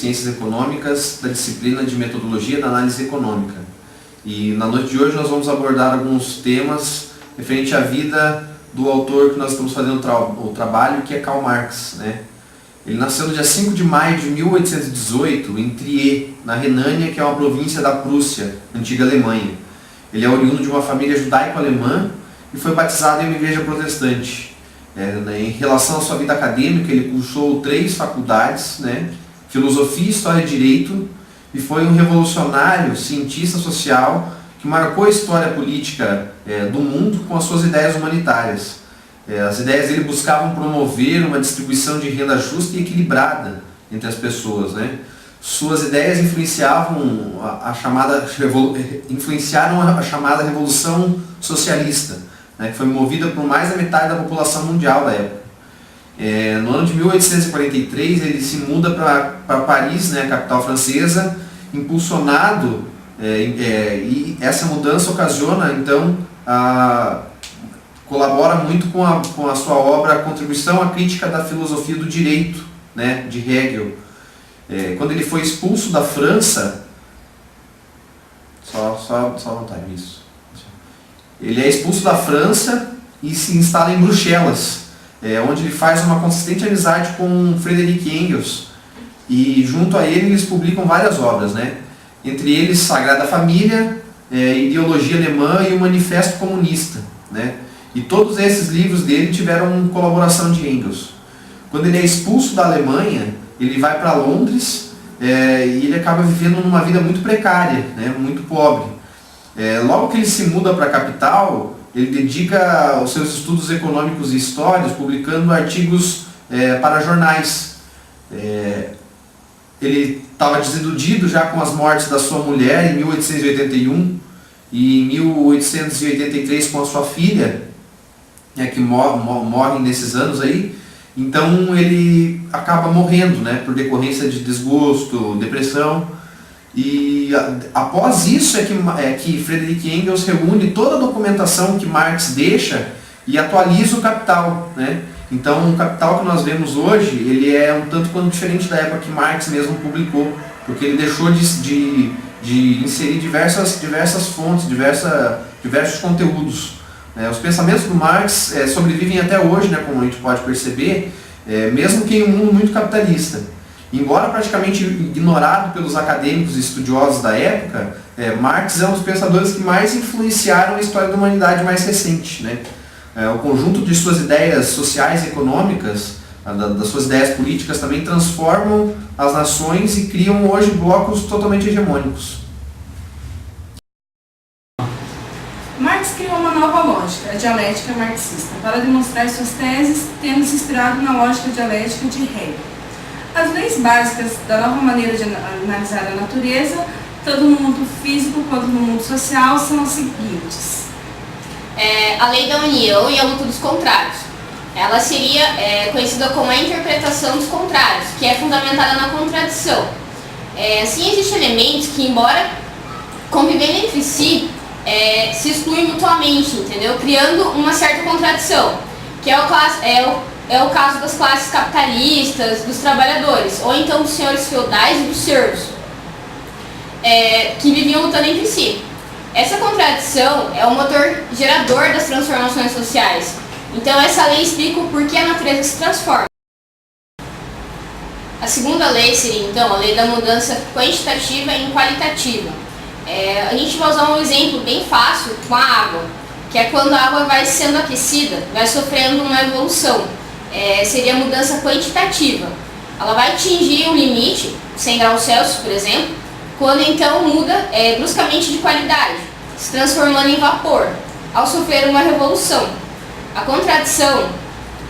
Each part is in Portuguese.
Ciências Econômicas da disciplina de Metodologia da Análise Econômica. E na noite de hoje nós vamos abordar alguns temas referente à vida do autor que nós estamos fazendo o trabalho, que é Karl Marx, né? Ele nasceu no dia 5 de maio de 1818 em Trier, na Renânia, que é uma província da Prússia, antiga Alemanha. Ele é oriundo de uma família judaico-alemã e foi batizado em uma igreja protestante. Em relação à sua vida acadêmica, ele cursou 3 faculdades, né? Filosofia, História e Direito, e foi um revolucionário, cientista social, que marcou a história política do mundo com as suas ideias humanitárias. As ideias dele buscavam promover uma distribuição de renda justa e equilibrada entre as pessoas, né? Suas ideias influenciaram a chamada Revolução Socialista, né, que foi movida por mais da metade da população mundial da época. No ano de 1843 ele se muda para Paris, né, a capital francesa, impulsionado, e essa mudança ocasiona, então, colabora muito com a sua obra Contribuição à Crítica da Filosofia do Direito, né, de Hegel. Quando ele foi expulso da França, só anotar isso. Ele é expulso da França e se instala em Bruxelas, onde ele faz uma consistente amizade com Friedrich Engels, e junto a ele eles publicam várias obras, né? Entre eles Sagrada Família, Ideologia Alemã e o Manifesto Comunista, né? E todos esses livros dele tiveram colaboração de Engels. Quando ele é expulso da Alemanha, ele vai para Londres e ele acaba vivendo numa vida muito precária, né? Muito pobre. Logo que ele se muda para a capital, ele dedica os seus estudos econômicos e históricos, publicando artigos para jornais. Ele estava desiludido já com as mortes da sua mulher em 1881 e em 1883 com a sua filha, que morrem nesses anos aí. Então ele acaba morrendo, né, por decorrência de desgosto, depressão. E após isso que Friedrich Engels reúne toda a documentação que Marx deixa e atualiza o Capital, né? Então o Capital que nós vemos hoje, ele é um tanto quanto diferente da época que Marx mesmo publicou, porque ele deixou de inserir diversas fontes, diversos conteúdos. Os pensamentos do Marx sobrevivem até hoje, né, como a gente pode perceber, mesmo que em um mundo muito capitalista. Embora praticamente ignorado pelos acadêmicos e estudiosos da época, Marx é um dos pensadores que mais influenciaram a história da humanidade mais recente, né? O conjunto de suas ideias sociais e econômicas, das suas ideias políticas, também transformam as nações e criam hoje blocos totalmente hegemônicos. Marx criou uma nova lógica, a dialética marxista, para demonstrar suas teses, tendo se inspirado na lógica dialética de Hegel. As leis básicas da nova maneira de analisar a natureza, tanto no mundo físico quanto no mundo social, são as seguintes. A lei da união e a luta dos contrários. Ela seria conhecida como a interpretação dos contrários, que é fundamentada na contradição. Assim, existem elementos que, embora convivendo entre si, se excluem mutuamente, entendeu? Criando uma certa contradição, que é o caso das classes capitalistas, dos trabalhadores, ou então dos senhores feudais e dos servos, que viviam lutando entre si. Essa contradição é o motor gerador das transformações sociais. Então essa lei explica o porquê a natureza se transforma. A segunda lei seria então a lei da mudança quantitativa e qualitativa. A gente vai usar um exemplo bem fácil com a água, que é quando a água vai sendo aquecida, vai sofrendo uma evolução. Seria a mudança quantitativa. Ela vai atingir um limite, 100 graus Celsius, por exemplo, quando então muda bruscamente de qualidade, se transformando em vapor, ao sofrer uma revolução. A contradição,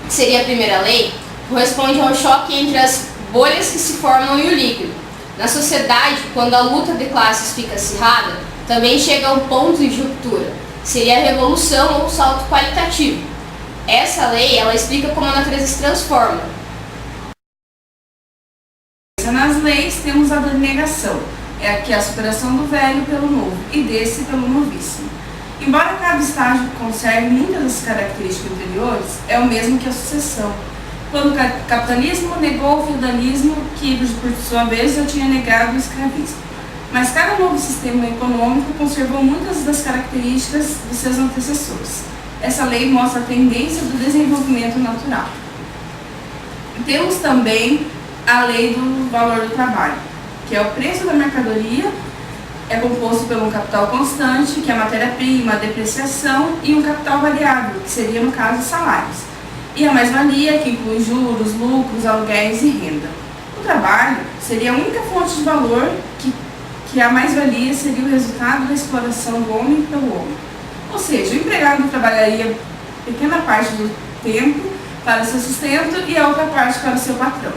que seria a primeira lei, corresponde ao choque entre as bolhas que se formam e o líquido. Na sociedade, quando a luta de classes fica acirrada, também chega a um ponto de ruptura. Seria a revolução ou o salto qualitativo. Essa lei, ela explica como a natureza se transforma. Nas leis temos a denegação, que é a superação do velho pelo novo e desse pelo novíssimo. Embora cada estágio conserve muitas das características anteriores, é o mesmo que a sucessão. quando o capitalismo negou o feudalismo, que por sua vez já tinha negado o escravismo. Mas cada novo sistema econômico conservou muitas das características dos seus antecessores. Essa lei mostra a tendência do desenvolvimento natural. Temos também a lei do valor do trabalho, que é o preço da mercadoria, é composto por um capital constante, que é a matéria-prima, a depreciação, e um capital variável, que seria, no caso, salários. E a mais-valia, que inclui juros, lucros, aluguéis e renda. O trabalho seria a única fonte de valor que a mais-valia seria o resultado da exploração do homem pelo homem. Ou seja, o empregado trabalharia pequena parte do tempo para o seu sustento e a outra parte para o seu patrão.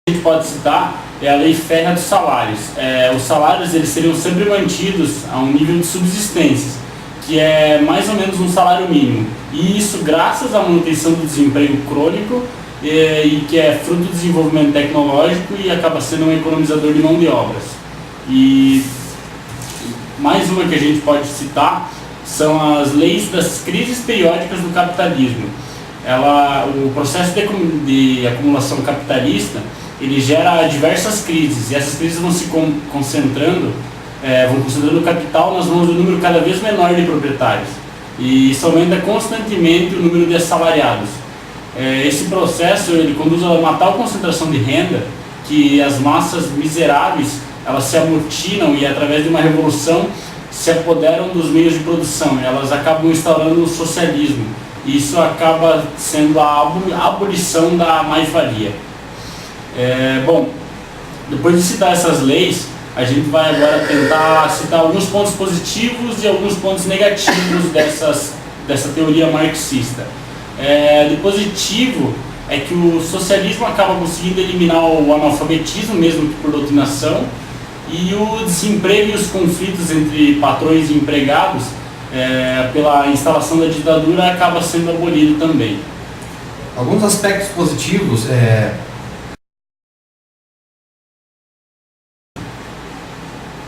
A gente pode citar é a lei férrea dos salários. Os salários eles seriam sempre mantidos a um nível de subsistência, que é mais ou menos um salário mínimo. E isso graças à manutenção do desemprego crônico e que é fruto do desenvolvimento tecnológico e acaba sendo um economizador de mão de obras. E mais uma que a gente pode citar são as leis das crises periódicas do capitalismo. O processo de acumulação capitalista ele gera diversas crises, e essas crises vão se concentrando o capital nas mãos de um número cada vez menor de proprietários, e isso aumenta constantemente o número de assalariados. Esse processo ele conduz a uma tal concentração de renda que as massas miseráveis elas se amotinam e através de uma revolução se apoderam dos meios de produção, elas acabam instaurando o socialismo, e isso acaba sendo a abolição da mais-valia. Bom, depois de citar essas leis, a gente vai agora tentar citar alguns pontos positivos e alguns pontos negativos dessa teoria marxista. De positivo é que o socialismo acaba conseguindo eliminar o analfabetismo, mesmo que por doutrinação, e o desemprego e os conflitos entre patrões e empregados, pela instalação da ditadura, acaba sendo abolido também. Alguns aspectos positivos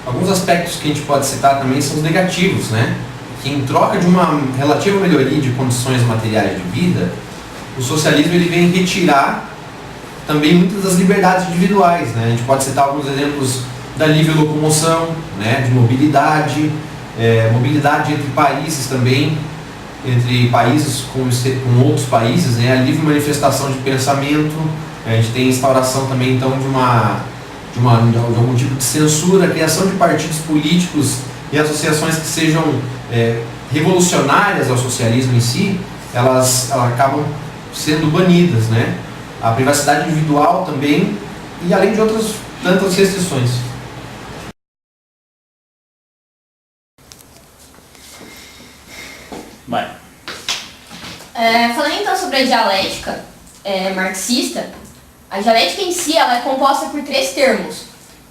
Alguns aspectos que a gente pode citar também são os negativos, né? Que em troca de uma relativa melhoria de condições materiais de vida, o socialismo ele vem retirar também muitas das liberdades individuais, né? A gente pode citar alguns exemplos da livre locomoção, né? De mobilidade, mobilidade entre países também, entre países com outros países, né? A livre manifestação de pensamento, a gente tem a instauração também então de algum tipo de censura, a criação de partidos políticos e associações que sejam revolucionárias ao socialismo em si, elas acabam sendo banidas, né? A privacidade individual também, e além de outras tantas restrições. Falando então sobre a dialética marxista, a dialética em si ela é composta por três termos: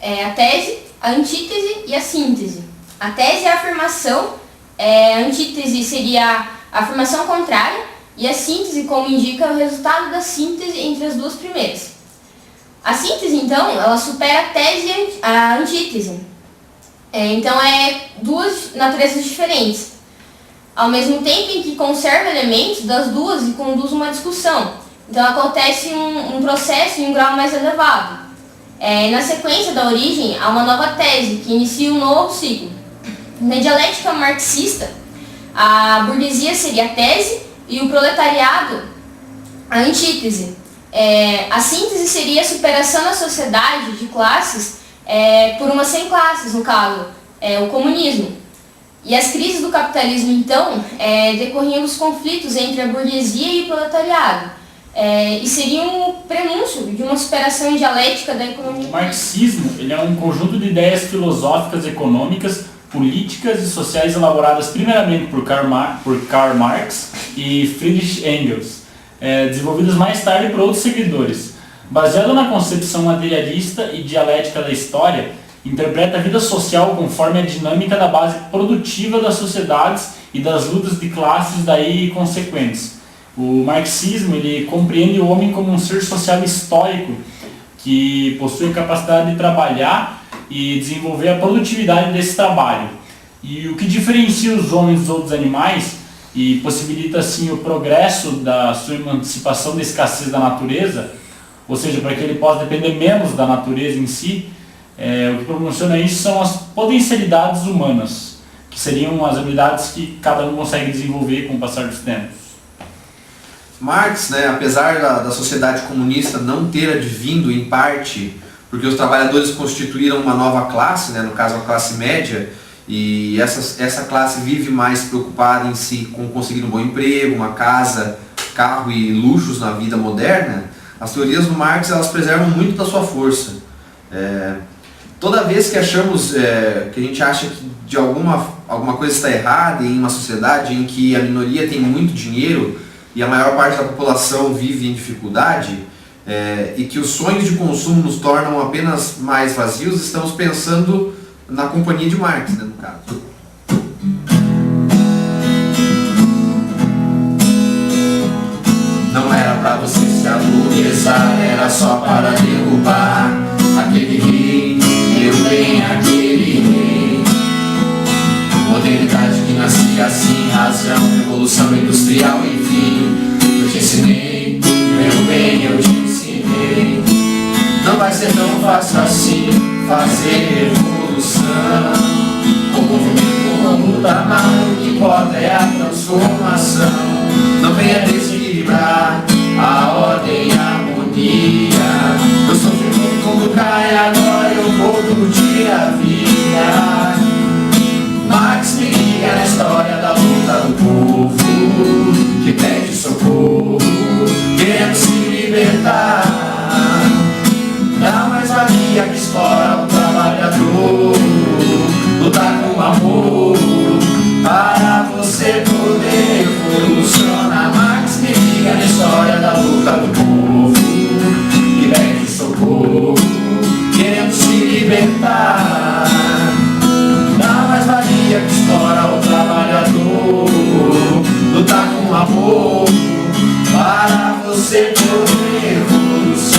a tese, a antítese e a síntese. A tese é a afirmação, a antítese seria a afirmação contrária, e a síntese, como indica, é o resultado da síntese entre as duas primeiras. A síntese, então, ela supera a tese e a antítese. Então, duas naturezas diferentes, ao mesmo tempo em que conserva elementos das duas e conduz uma discussão. Então acontece um processo em um grau mais elevado. Na sequência da origem, há uma nova tese que inicia um novo ciclo. Na dialética marxista, a burguesia seria a tese e o proletariado a antítese. A síntese seria a superação da sociedade de classes por uma sem classes, no caso, o comunismo. E as crises do capitalismo, então, decorriam dos conflitos entre a burguesia e o proletariado. E seria um prenúncio de uma superação dialética da economia. O marxismo ele é um conjunto de ideias filosóficas, econômicas, políticas e sociais elaboradas primeiramente por Karl Marx e Friedrich Engels, desenvolvidas mais tarde por outros seguidores. Baseado na concepção materialista e dialética da história, interpreta a vida social conforme a dinâmica da base produtiva das sociedades e das lutas de classes daí consequentes. O marxismo ele compreende o homem como um ser social histórico que possui a capacidade de trabalhar e desenvolver a produtividade desse trabalho. E o que diferencia os homens dos outros animais e possibilita assim o progresso da sua emancipação da escassez da natureza, ou seja, para que ele possa depender menos da natureza em si. O que proporciona isso são as potencialidades humanas, que seriam as habilidades que cada um consegue desenvolver com o passar dos tempos. Marx, né, apesar da sociedade comunista não ter advindo em parte, porque os trabalhadores constituíram uma nova classe, né, no caso a classe média, e essa classe vive mais preocupada em si com conseguir um bom emprego, uma casa, carro e luxos na vida moderna, as teorias do Marx elas preservam muito da sua força. Toda vez que achamos, que a gente acha que de alguma coisa está errada em uma sociedade em que a minoria tem muito dinheiro e a maior parte da população vive em dificuldade, e que os sonhos de consumo nos tornam apenas mais vazios, estamos pensando na companhia de Marx, né, no caso. Não era pra você se aburguesar, era só para derrubar aquele rei, meu bem, aquele rei. Modernidade que nascia assim, razão, revolução industrial, enfim. Eu te ensinei, meu bem, eu te ensinei. Não vai ser tão fácil assim fazer revolução. O movimento como da mão, o que importa é a transformação. Não venha desequilibrar a ordem e a harmonia. Eu sofri muito quando cai, agora eu vou curtir a vida. Marx me liga na história da luta do povo que pede socorro, querendo se libertar da mais-valia que explora o trabalhador. Lutar com amor para você poder evolucionar. Marx me liga na história da luta do povo que pede socorro, querendo se libertar da mais-valia que explora o trabalhador. Lutar com amor para você poder evolucionar.